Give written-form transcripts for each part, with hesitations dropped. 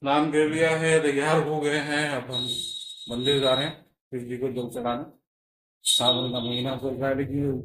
स्नान कर लिया है, तैयार हो गए हैं। अब हम मंदिर जा रहे हैं शिव जी को जल चढ़ाने। सावन का महीना चल रहा है लेकिन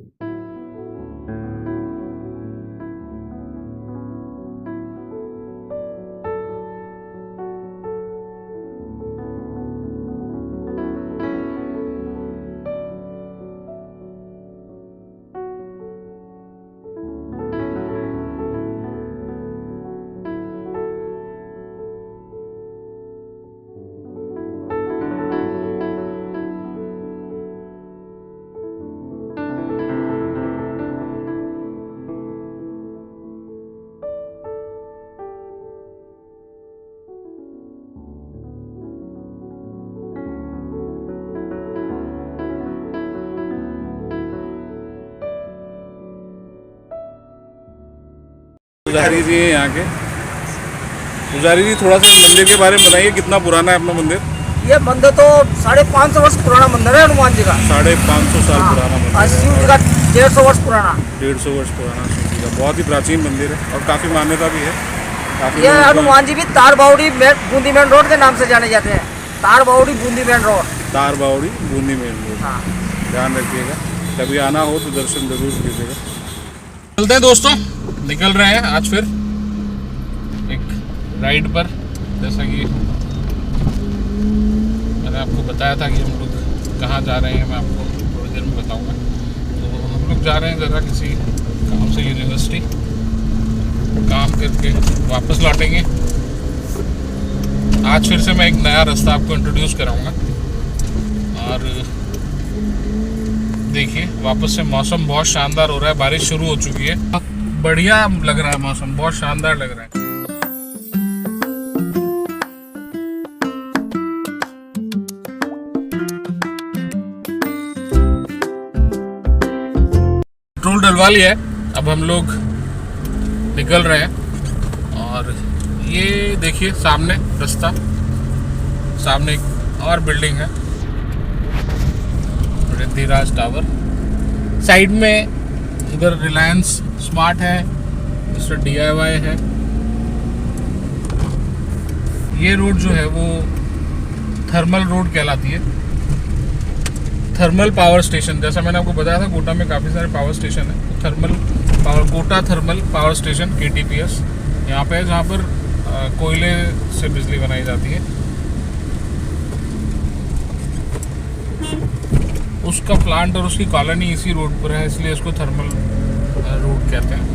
पुजारी जी हैं यहाँ के। पुजारी जी, थोड़ा सा मंदिर के बारे में बताइए, कितना पुराना है अपना मंदिर? ये मंदिर तो 550 वर्ष पुराना मंदिर है हनुमान जी का। 550 साल पुराना मंदिर और शिव जी का 150 वर्ष पुराना। 150 वर्ष पुराना शिव जी का बहुत ही प्राचीन मंदिर है और काफ़ी मान्यता भी है। ये हनुमान जी भी तार बावड़ी बूंदी मेन रोड के नाम से जाने जाते हैं। तार बावड़ी बूंदी मेन रोड। तार बावड़ी बूंदी मेन रोड। हाँ, ध्यान रखिएगा, कभी आना हो तो दर्शन जरूर कीजिएगा। चलते हैं दोस्तों, निकल रहे हैं आज फिर एक राइड पर। जैसा कि मैंने आपको बताया था कि हम लोग कहाँ जा रहे हैं, मैं आपको थोड़ी देर में बताऊंगा। तो हम लोग जा रहे हैं ज़रा किसी काम से यूनिवर्सिटी, काम करके वापस लौटेंगे। आज फिर से मैं एक नया रास्ता आपको इंट्रोड्यूस कराऊंगा। और देखिए, वापस से मौसम बहुत शानदार हो रहा है, बारिश शुरू हो चुकी है। बढ़िया लग रहा है मौसम, बहुत शानदार लग रहा है। पेट्रोल डलवा लिया है, अब हम लोग निकल रहे हैं। और ये देखिए सामने रास्ता, सामने एक और बिल्डिंग है, रिद्धिराज टावर। साइड में इधर रिलायंस स्मार्ट है, मिस्टर DIY है। ये रोड जो है वो थर्मल रोड कहलाती है, थर्मल पावर स्टेशन। जैसा मैंने आपको बताया था, कोटा में काफ़ी सारे पावर स्टेशन है। Thermal power, Kota thermal power station KTPS यहाँ पे है, जहाँ पर कोयले से बिजली बनाई जाती है। उसका प्लांट और उसकी कॉलोनी इसी रोड पर है, इसलिए इसको थर्मल रोड कहते हैं।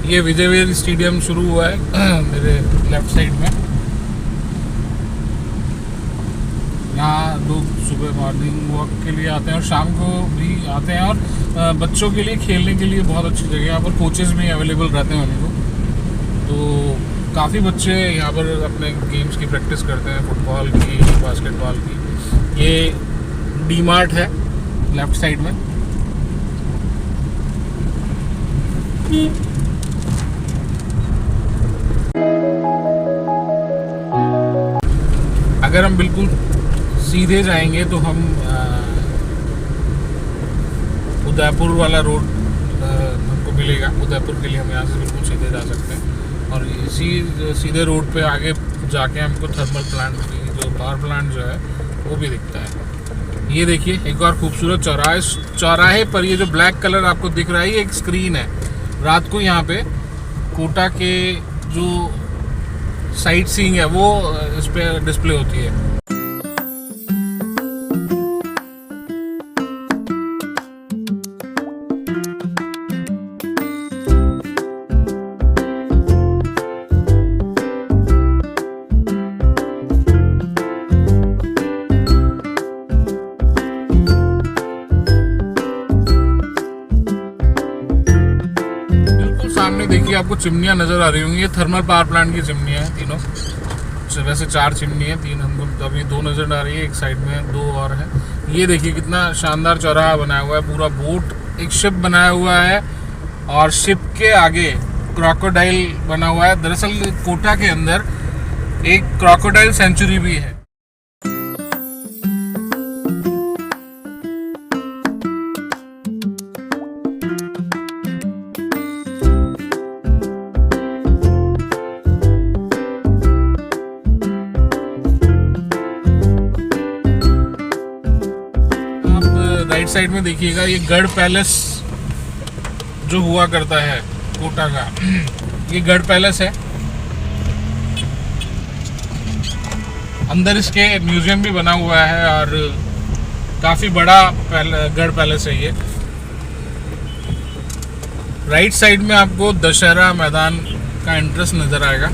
ये विजयवीर स्टेडियम शुरू हुआ है मेरे लेफ्ट साइड में। यहाँ लोग सुबह मॉर्निंग वॉक के लिए आते हैं और शाम को भी आते हैं। और बच्चों के लिए खेलने के लिए बहुत अच्छी जगह है। यहाँ पर कोचेज़ भी अवेलेबल रहते हैं उनको, तो काफ़ी बच्चे यहाँ पर अपने गेम्स की प्रैक्टिस करते हैं, फुटबॉल की, बास्केटबॉल की। ये D-Mart है लेफ्ट साइड में। अगर हम बिल्कुल सीधे जाएंगे तो हम उदयपुर वाला रोड हमको मिलेगा। उदयपुर के लिए हम यहाँ से बिल्कुल सीधे जा सकते हैं। और इसी सीधे रोड पे आगे जाके हमको थर्मल प्लांट की जो पावर प्लांट जो है वो भी दिखता है। ये देखिए एक और खूबसूरत चौराहे पर ये जो ब्लैक कलर आपको दिख रहा है, ये एक स्क्रीन है। रात को यहाँ पे कोटा के जो साइट सीइंग है वो इस पर डिस्प्ले होती है। सामने देखिए आपको चिमनियाँ नज़र आ रही होंगी, ये थर्मल पावर प्लांट की चिमनियाँ हैं तीनों। वैसे 4 चिमनी है, 3 हमको अभी 2 नज़र आ रही है, एक साइड में 2 और है। ये देखिए कितना शानदार चौराहा बनाया हुआ है, पूरा बोट एक शिप बनाया हुआ है और शिप के आगे क्रोकोडाइल बना हुआ है। दरअसल कोटा के अंदर एक क्रोकोडाइल सेंचुरी भी है। राइट साइड में देखिएगा, ये गढ़ पैलेस जो हुआ करता है कोटा का, ये गढ़ पैलेस है। अंदर इसके म्यूजियम भी बना हुआ है और काफ़ी बड़ा गढ़ पैलेस है ये। राइट साइड में आपको दशहरा मैदान का एंट्रेंस नज़र आएगा।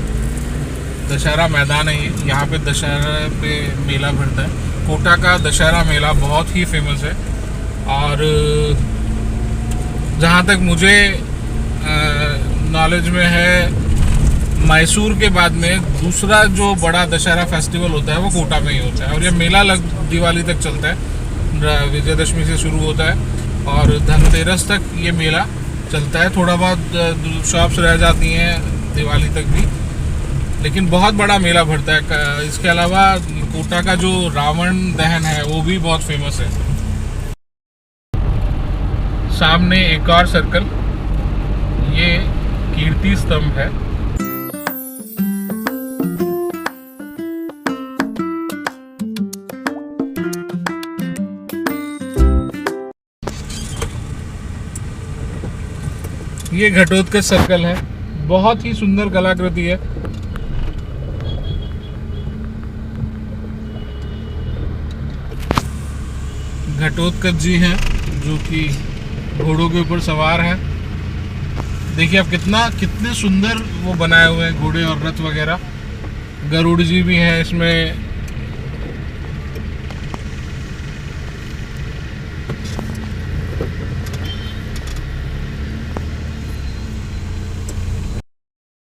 दशहरा मैदान है ये, यहाँ पे दशहरा पे मेला भरता है। कोटा का दशहरा मेला बहुत ही फेमस है और जहाँ तक मुझे नॉलेज में है, मैसूर के बाद में दूसरा जो बड़ा दशहरा फेस्टिवल होता है वो कोटा में ही होता है और ये मेला दिवाली तक चलता है। विजयदशमी से शुरू होता है और धनतेरस तक ये मेला चलता है। थोड़ा बहुत शॉप्स रह जाती हैं दिवाली तक भी, लेकिन बहुत बड़ा मेला भरता है। इसके अलावा कोटा का जो रावण दहन है वो भी बहुत फेमस है। सामने एक और सर्कल, ये कीर्ति स्तंभ है। ये घटोत्कच सर्कल है, बहुत ही सुंदर कलाकृति है। घटोत्कच जी हैं जो कि घोड़ों के ऊपर सवार हैं। देखिए आप कितने सुंदर वो बनाए हुए हैं घोड़े और रथ वगैरह। गरुड़ जी भी हैं इसमें।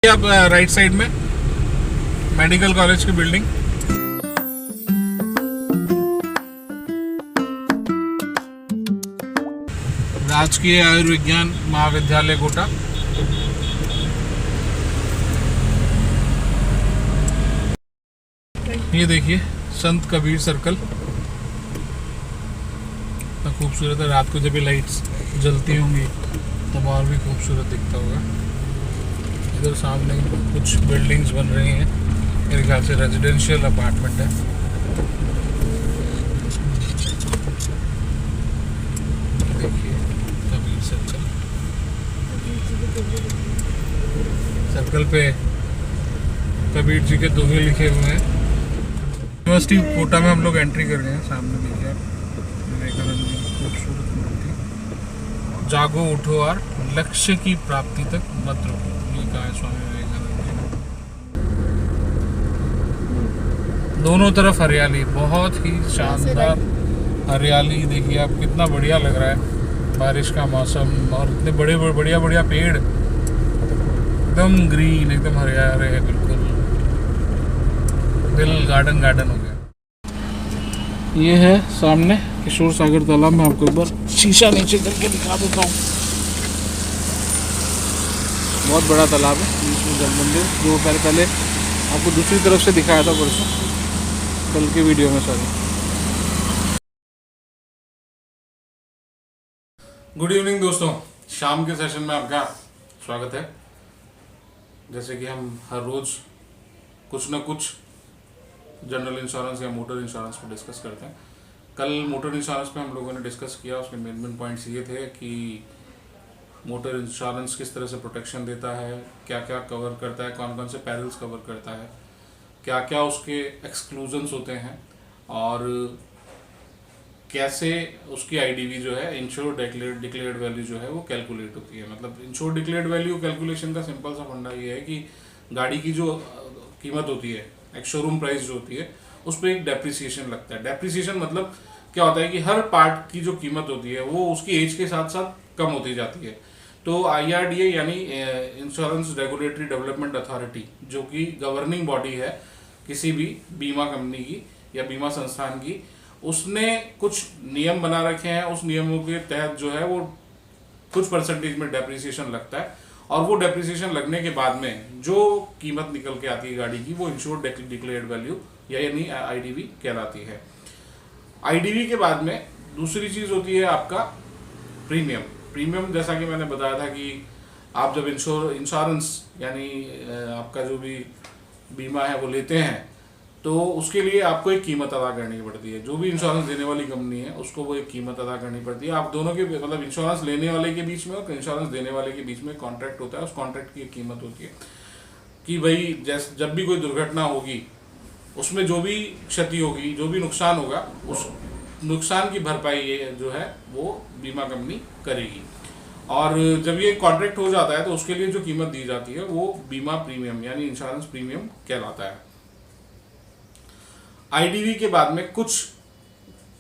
आप राइट साइड में मेडिकल कॉलेज की बिल्डिंग, राजकीय आयुर्विज्ञान महाविद्यालय कोटा। ये देखिए संत कबीर सर्कल, इतना खूबसूरत है। रात को जब ये लाइट्स जलती होंगी तब और भी खूबसूरत दिखता होगा। इधर सामने कुछ बिल्डिंग्स बन रही हैं, मेरे ख्याल से रेजिडेंशियल अपार्टमेंट है। देखिए कबीर सर्कल पे कबीर जी के दोहे लिखे हुए हैं। यूनिवर्सिटी कोटा में हम लोग एंट्री कर रहे हैं। सामने देखिए विवेकानंद जी की खूबसूरत मूर्ति। जागो उठो और लक्ष्य की प्राप्ति तक मत रुको, ये कहा है स्वामी विवेकानंद जी। दोनों तरफ हरियाली, बहुत ही शानदार हरियाली। देखिए आप कितना बढ़िया लग रहा है, बारिश का मौसम और इतने बढ़िया पेड़, एकदम ग्रीन, एकदम हरे है, बिल्कुल दिल गार्डन हो गया। ये है सामने किशोर सागर तालाब। मैं आपको एक बार शीशा नीचे करके दिखा देता हूँ। बहुत बड़ा तालाब है, बीच में जल मंदिर, जो पहले आपको दूसरी तरफ से दिखाया था परसों, कल की वीडियो में। सॉरी। गुड इवनिंग दोस्तों, शाम के सेशन में आपका स्वागत है। जैसे कि हम हर रोज़ कुछ ना कुछ जनरल इंश्योरेंस या मोटर इंश्योरेंस पर डिस्कस करते हैं। कल मोटर इंश्योरेंस पे हम लोगों ने डिस्कस किया। उसके मेन पॉइंट्स ये थे कि मोटर इंश्योरेंस किस तरह से प्रोटेक्शन देता है, क्या क्या कवर करता है, कौन कौन से पैरल्स कवर करता है, क्या क्या उसके एक्सक्लूजन्स होते हैं और कैसे उसकी आईडीवी जो है, इंश्योर डिक्लेयर्ड वैल्यू जो है वो कैलकुलेट होती है। मतलब इंश्योर डिक्लेयर्ड वैल्यू कैलकुलेशन का सिंपल सा फंडा ये है कि गाड़ी की जो कीमत होती है, एक शोरूम प्राइस जो होती है, उस पर एक डेप्रिसिएशन लगता है। डेप्रिसिएशन मतलब क्या होता है कि हर पार्ट की जो कीमत होती है वो उसकी एज के साथ साथ कम होती जाती है। तो IRDA यानी इंश्योरेंस रेगुलेटरी डेवलपमेंट अथॉरिटी, जो कि गवर्निंग बॉडी है किसी भी बीमा कंपनी की या बीमा संस्थान की, उसने कुछ नियम बना रखे हैं। उस नियमों के तहत जो है वो कुछ परसेंटेज में डेप्रिसिएशन लगता है और वो डेप्रिसिएशन लगने के बाद में जो कीमत निकल के आती है गाड़ी की, वो इंश्योर्ड डिक्लेयर्ड वैल्यू यानी IDV कहलाती है। IDV के बाद में दूसरी चीज़ होती है आपका प्रीमियम। प्रीमियम जैसा कि मैंने बताया था कि आप जब इंश्योरेंस यानी आपका जो भी बीमा है वो लेते हैं तो उसके लिए आपको एक कीमत अदा करनी पड़ती है। जो भी इंश्योरेंस देने वाली कंपनी है उसको वो एक कीमत अदा करनी पड़ती है। आप दोनों के मतलब इंश्योरेंस लेने वाले के बीच में और इंश्योरेंस देने वाले के बीच में कॉन्ट्रैक्ट होता है। उस कॉन्ट्रैक्ट की एक कीमत होती है कि भाई जैसे जब भी कोई दुर्घटना होगी उसमें जो भी क्षति होगी, जो भी नुकसान होगा, उस नुकसान की भरपाई ये जो है वो बीमा कंपनी करेगी। और जब ये कॉन्ट्रैक्ट हो जाता है तो उसके लिए जो कीमत दी जाती है वो बीमा प्रीमियम यानी इंश्योरेंस प्रीमियम कहलाता है। आईडीवी के बाद में कुछ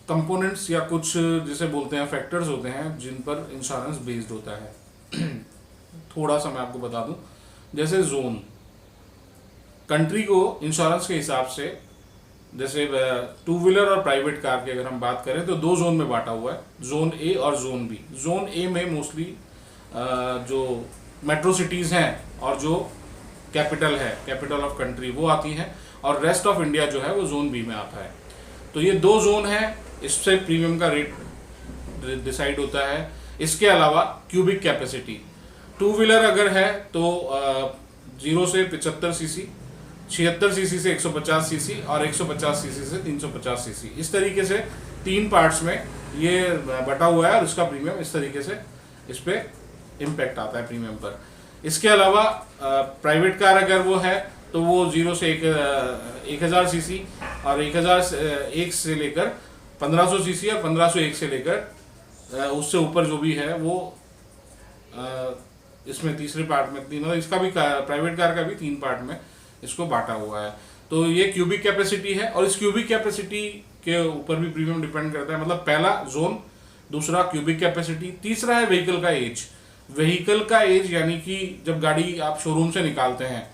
कंपोनेंट्स या कुछ जिसे बोलते हैं फैक्टर्स होते हैं जिन पर इंश्योरेंस बेस्ड होता है। थोड़ा सा मैं आपको बता दूं, जैसे जोन, कंट्री को इंश्योरेंस के हिसाब से, जैसे टू व्हीलर और प्राइवेट कार की अगर हम बात करें तो दो जोन में बांटा हुआ है, जोन ए और जोन बी। जोन ए में मोस्टली जो मेट्रो सिटीज़ हैं और जो कैपिटल है, कैपिटल ऑफ कंट्री, वो आती हैं, और रेस्ट ऑफ इंडिया जो है वो जोन बी में आता है। तो ये दो जोन है, इससे प्रीमियम का रेट डिसाइड होता है। इसके अलावा क्यूबिक कैपेसिटी, टू व्हीलर अगर है तो 0 से 75 सीसी, 76 सीसी से 150 सीसी और 150 सीसी से 350 सीसी, इस तरीके से 3 पार्ट्स में ये बटा हुआ है और इसका प्रीमियम इस तरीके से इस पे इम्पैक्ट आता है प्रीमियम पर। इसके अलावा प्राइवेट कार अगर वो है तो वो 0 से 1000 सीसी और 1001 से लेकर 1500 सीसी और 1501 से लेकर उससे ऊपर जो भी है वो इसमें तीसरे पार्ट में तीनों, इसका भी प्राइवेट कार का भी 3 पार्ट में इसको बांटा हुआ है। तो ये क्यूबिक कैपेसिटी है और इस क्यूबिक कैपेसिटी के ऊपर भी प्रीमियम डिपेंड करता है। मतलब पहला जोन, दूसरा क्यूबिक कैपेसिटी, तीसरा है व्हीकल का एज। व्हीकल का एज यानी कि जब गाड़ी आप शोरूम से निकालते हैं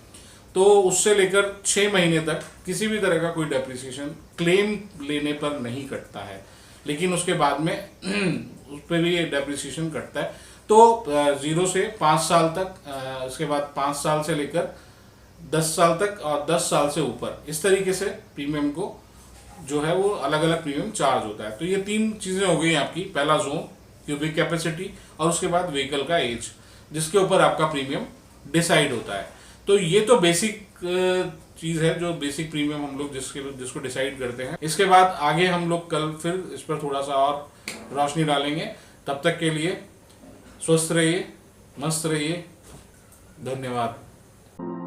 तो उससे लेकर 6 महीने तक किसी भी तरह का कोई डेप्रिसिएशन क्लेम लेने पर नहीं कटता है, लेकिन उसके बाद में उस पर भी डेप्रिसिएशन कटता है। तो 0 से 5 साल तक, इसके बाद 5 साल से लेकर 10 साल तक और 10 साल से ऊपर, इस तरीके से प्रीमियम को जो है वो अलग अलग प्रीमियम चार्ज होता है। तो ये 3 चीज़ें हो गई आपकी, पहला जोन, क्यूबिक कैपेसिटी और उसके बाद व्हीकल का एज, जिसके ऊपर आपका प्रीमियम डिसाइड होता है। तो ये तो बेसिक चीज़ है जो बेसिक प्रीमियम हम लोग जिसको डिसाइड करते हैं। इसके बाद आगे हम लोग कल फिर इस पर थोड़ा सा और रोशनी डालेंगे। तब तक के लिए स्वस्थ रहिए, मस्त रहिए, धन्यवाद।